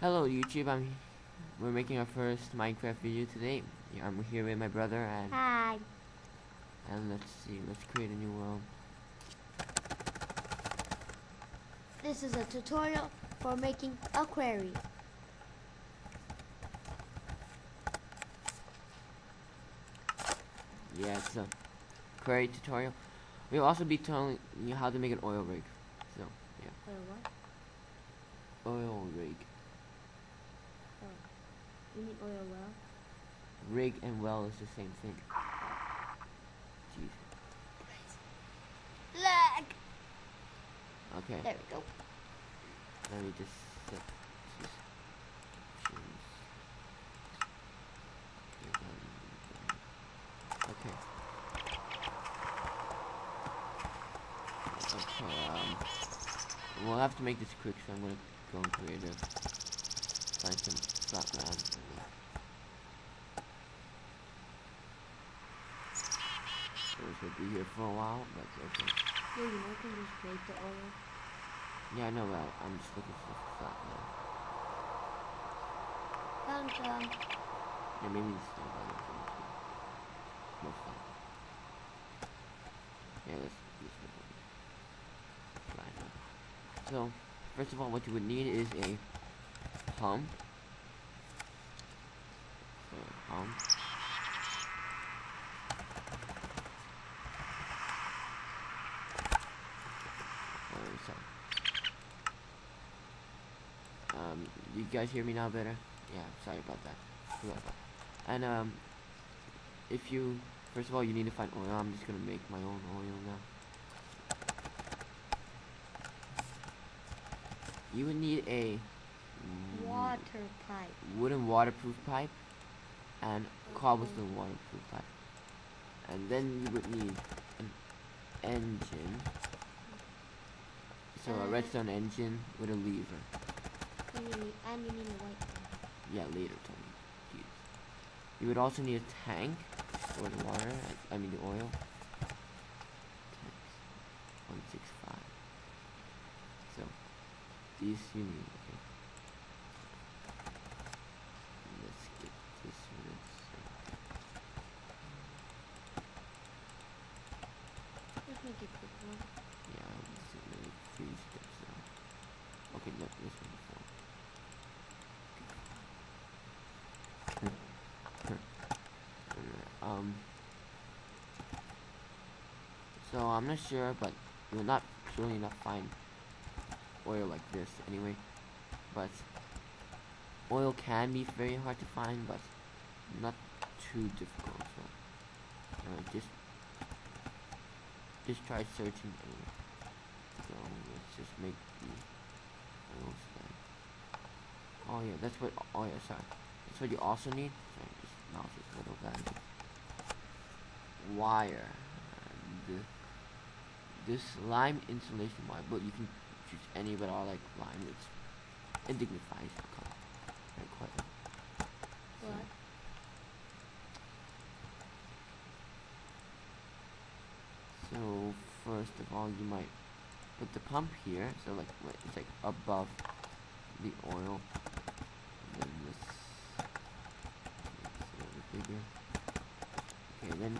Hello YouTube, we're making our first Minecraft video today. Yeah, I'm here with my brother Hi. and let's create a new world. This is a tutorial for making a quarry. Yeah, it's a quarry tutorial. We'll also be telling you how to make an oil rig. So yeah. What? Oil rig. Oh. You mean oil well? Rig and well is the same thing. Jeez. Lag! Okay. There we go. Let me just set this okay. Okay, we'll have to make this quick, so I'm gonna go and creative. Find some flat land. So this will be here for a while, but okay. Yeah, you know, you can just make the oil. Yeah, I know, but I'm just looking for flat land. Come. Yeah, maybe it's still better for me too. More flat. Yeah, let's flat land. So, first of all, what you would need is a pump. So, pump. Oh, sorry. You guys hear me now better? Yeah, sorry about that. And if you, first of all, you need to find oil. I'm just gonna make my own oil now. You would need a Water pipe. wooden waterproof pipe and cobblestone waterproof pipe. And then you would need an engine. So a redstone engine with a lever. And you need a white one. Yeah, later, Tony. Jeez. You would also need a tank for the water. I mean the oil. Tanks. 165. So these you need. Okay. Let's get this redstone. Let's make it quick one. Yeah, this is like 3 steps now. Okay, no, this one before. So I'm not sure, but you'll not surely not find oil like this anyway. But oil can be very hard to find, but not too difficult. So just try searching anyway. So let's just make the oil stand. Oh yeah, that's what. Oh yeah, sorry. That's what you also need. Sorry, just mouse this little guy. Wire. And this lime insulation wire, but you can choose any, but I like lime. It dignifies the color very quite. What? So first of all, you might put the pump here, so like it's like above the oil. And then this makes it a little bigger. Okay, then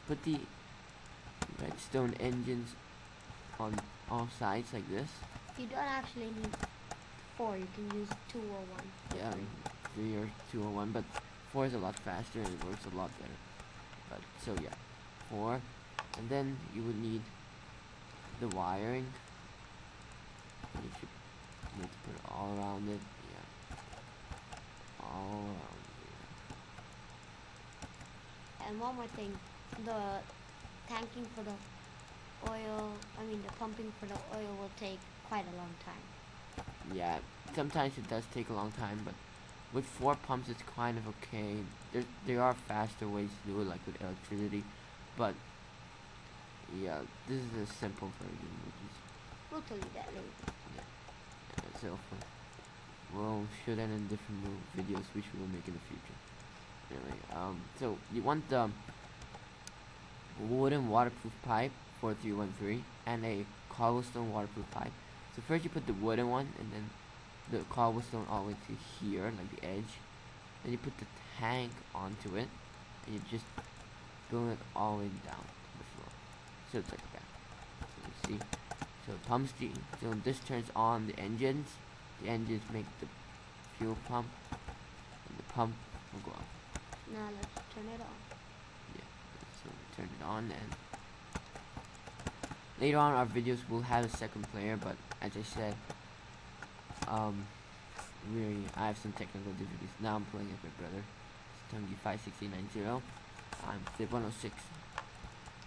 put the redstone engines on all sides like this. You don't actually need 4. You can use 2 or 1. Yeah, 3 or 2 or 1, but 4 is a lot faster and it works a lot better. But so yeah, 4, and then you would need the wiring. And you should need to put it all around it. Yeah, all around here. And one more thing, the tanking for the oil, the pumping for the oil will take quite a long time. Yeah, sometimes it does take a long time, but with 4 pumps it's kind of okay. There are faster ways to do it, like with electricity, but yeah, this is a simple version, which is We'll tell you that later. yeah, so we'll show that in different videos which we will make in the future. Anyway, so you want the wooden waterproof pipe 4313 and a cobblestone waterproof pipe. So first you put the wooden one and then the cobblestone all the way to here, like the edge. Then you put the tank onto it and you just build it all the way down to the floor. So it's like that. So you see. So it pumps the, so this turns on the engines. The engines make the fuel pump and the pump will go up. Now let's turn it on. Yeah, so we turn it on, and later on our videos will have a second player, but as I said, I have some technical difficulties. Now I'm playing with my brother. It's Tungi 56090. I'm Flip 106.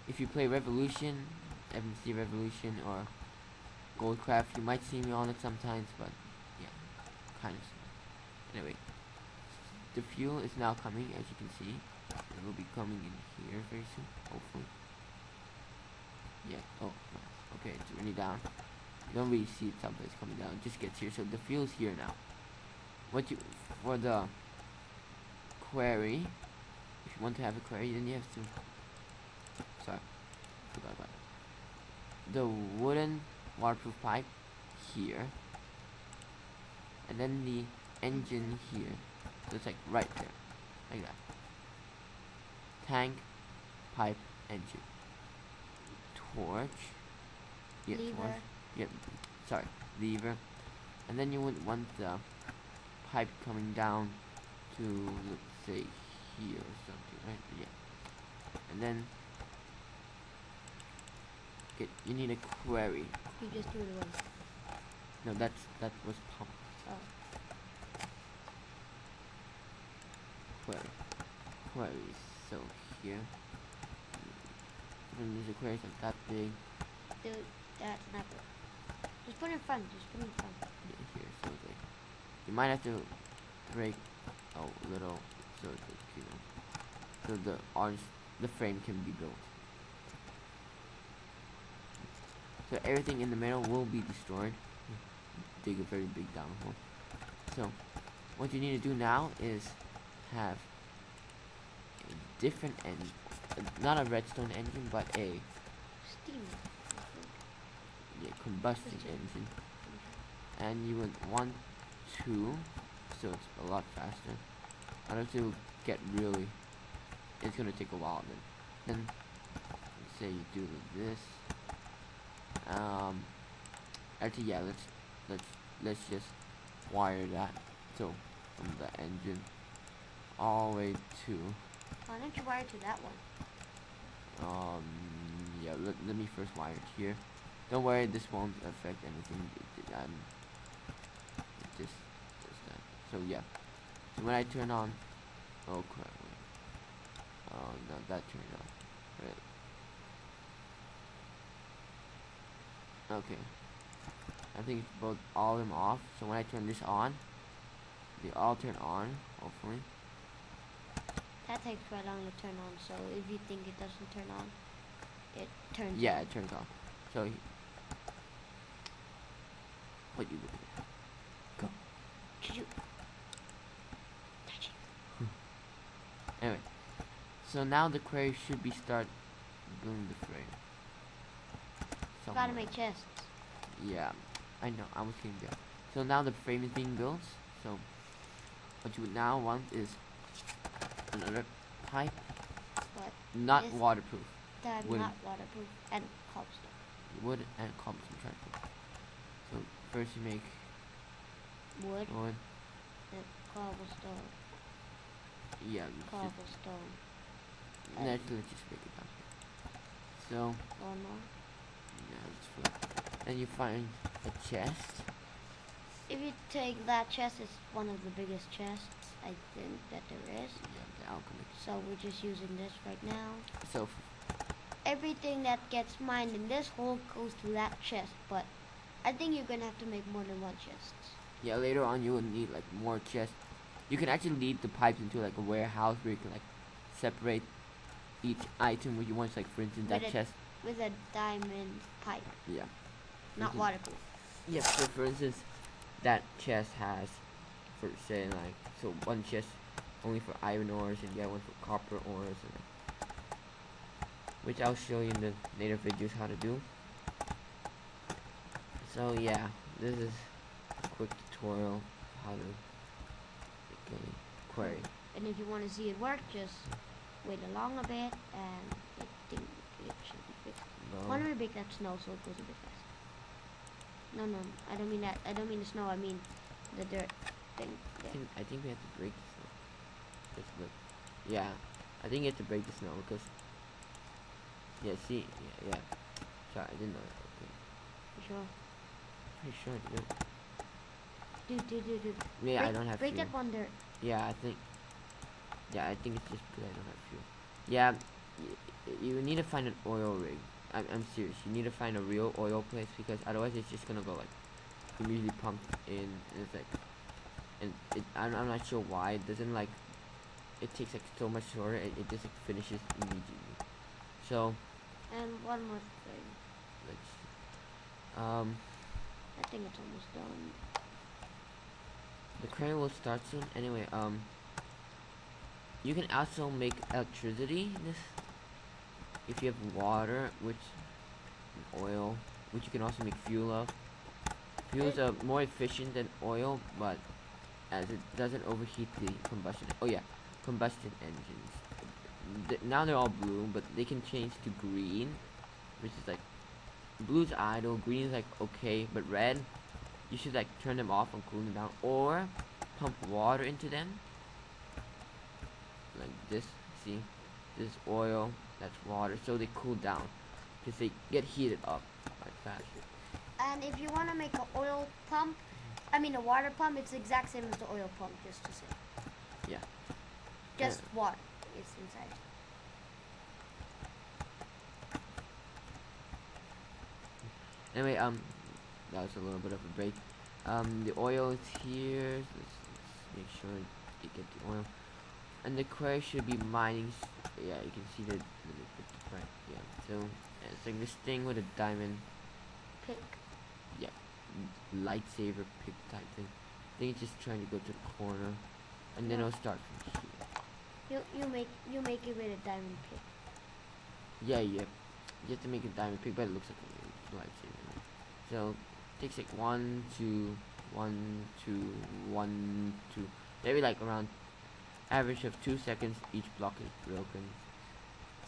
If you play Revolution, FMC Revolution or Goldcraft, you might see me on it sometimes, but yeah, kind of. Anyway, the fuel is now coming, as you can see. It will be coming in here very soon, hopefully. Yeah, oh, nice. Okay, it's really down. You don't really see it someplace coming down, it just gets here. So the fuel's here now. For the quarry, if you want to have a quarry, then you have to, sorry, forgot about it. The wooden waterproof pipe here, and then the engine here. So it's like right there, like that. Tank, pipe, engine. Torch. Yeah, Lever. torch. Yep. Sorry, lever. And then you would want the pipe coming down to, let's say, here or something, right? Yeah. And then you need a quarry. You just do it once. No, that was pump. Oh. Quarries. So here, when there's a quarry like that big. Dude, that's not good. Just put it in front. Just put it in front. Yeah, here, so like, you might have to break a little, so like, so the frame can be built. So everything in the middle will be destroyed. Dig a very big downhole. So what you need to do now is have a different engine, not a redstone engine, but a Steam. combustion engine. And you would want to, so it's a lot faster. I have to get really, it's gonna take a while then let's say you do this. Actually, yeah, let's just wire that. So from the engine all the way to. Why don't you wire to that one? Yeah. Let me first wire it here. Don't worry, this won't affect anything. Just that. So yeah. So when I turn on, oh crap! Wait. Oh no, that turned on. Right. Okay. I think it's both all of them off. So when I turn this on, they all turn on. Hopefully. That takes quite long to turn on. So if you think it doesn't turn on, it turns. Yeah, on. it turns on. So what you do? Go. Anyway, so now the quarry should be start doing the frame. Gotta make chests. Yeah, I know. I was getting there. So now the frame is being built. So what you would now want is another pipe. What? Not waterproof. That Wooden. not waterproof and cobblestone. Wood and cobblestone. Try to put. So first you make Wood. wood. The cobblestone. Yeah. Cobblestone. Let's just make it down here. So One more. yeah, let's flip. Then you find a chest. If you take that chest, it's one of the biggest chests I think that there is. Yeah, the alchemy. So we're just using this right now. So Everything that gets mined in this hole goes to that chest, but I think you're gonna have to make more than one chest. yeah, later on you will need like more chests. You can actually lead the pipes into like a warehouse where you can like separate each item where you want, like for instance that chest. With a diamond pipe, Yeah. not waterproof. Yeah. So for instance, that chest has, for say like, so one chest only for iron ores and the other one for copper ores. And which I'll show you in the later videos how to do. So yeah, this is a quick tutorial how to make a query. And if you want to see it work, just wait along a bit, and I think it should be fixed. No. Want to make that snow so it goes a bit faster. No, no, I don't mean that. I don't mean the snow. I mean the dirt thing. There. I think we have to break the snow. Let's look. Yeah, I think you have to break the snow because. Yeah, see, yeah. Sorry, I didn't know that. Okay. You sure? Pretty sure I do. Dude. Yeah, break, I don't have break fuel. that one dirt. Yeah, I think. Yeah, I think it's just because I don't have fuel. Yeah, you need to find an oil rig. I'm serious. You need to find a real oil place because otherwise it's just gonna go like immediately pumped in, and it's like, and I'm not sure why it doesn't like. It takes like so much shorter. It just like, finishes immediately. So And one more thing. let's I think it's almost done. the crane will start soon. Anyway, you can also make electricity in this if you have water, which oil, which you can also make fuel of. Fuels are more efficient than oil, but as it doesn't overheat the combustion. Oh yeah, combustion engines. Now they're all blue, but they can change to green, which is like blue's idle, green is like okay, but red, you should like turn them off and cool them down, or pump water into them, like this. See, this is oil, that's water, so they cool down because they get heated up like faster. And if you want to make an oil pump, I mean a water pump, it's the exact same as the oil pump, just to say. Yeah. Just water is inside. Anyway, that was a little bit of a break. The oil is here. So let's make sure you get the oil. And the quarry should be mining. Yeah, you can see the right. Yeah. So it's like this thing with a diamond. Pick. Yeah. Lightsaber pick type thing. I think it's just trying to go to the corner, and then it'll start from here. You make it with a diamond pick. Yeah. You have to make a diamond pick, but it looks like a lightsaber. So it takes like 1, 2, 1, 2, 1, 2, maybe like around average of 2 seconds each block is broken.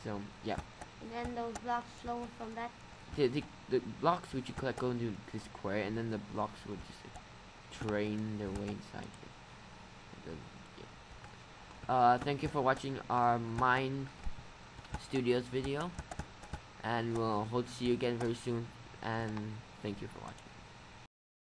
So yeah. And then those blocks flow from that. The blocks which you collect go into this quarry, and then the blocks will just like, train their way inside here. Yeah. Thank you for watching our Mine Studios video, and we'll hope to see you again very soon. And thank you for watching.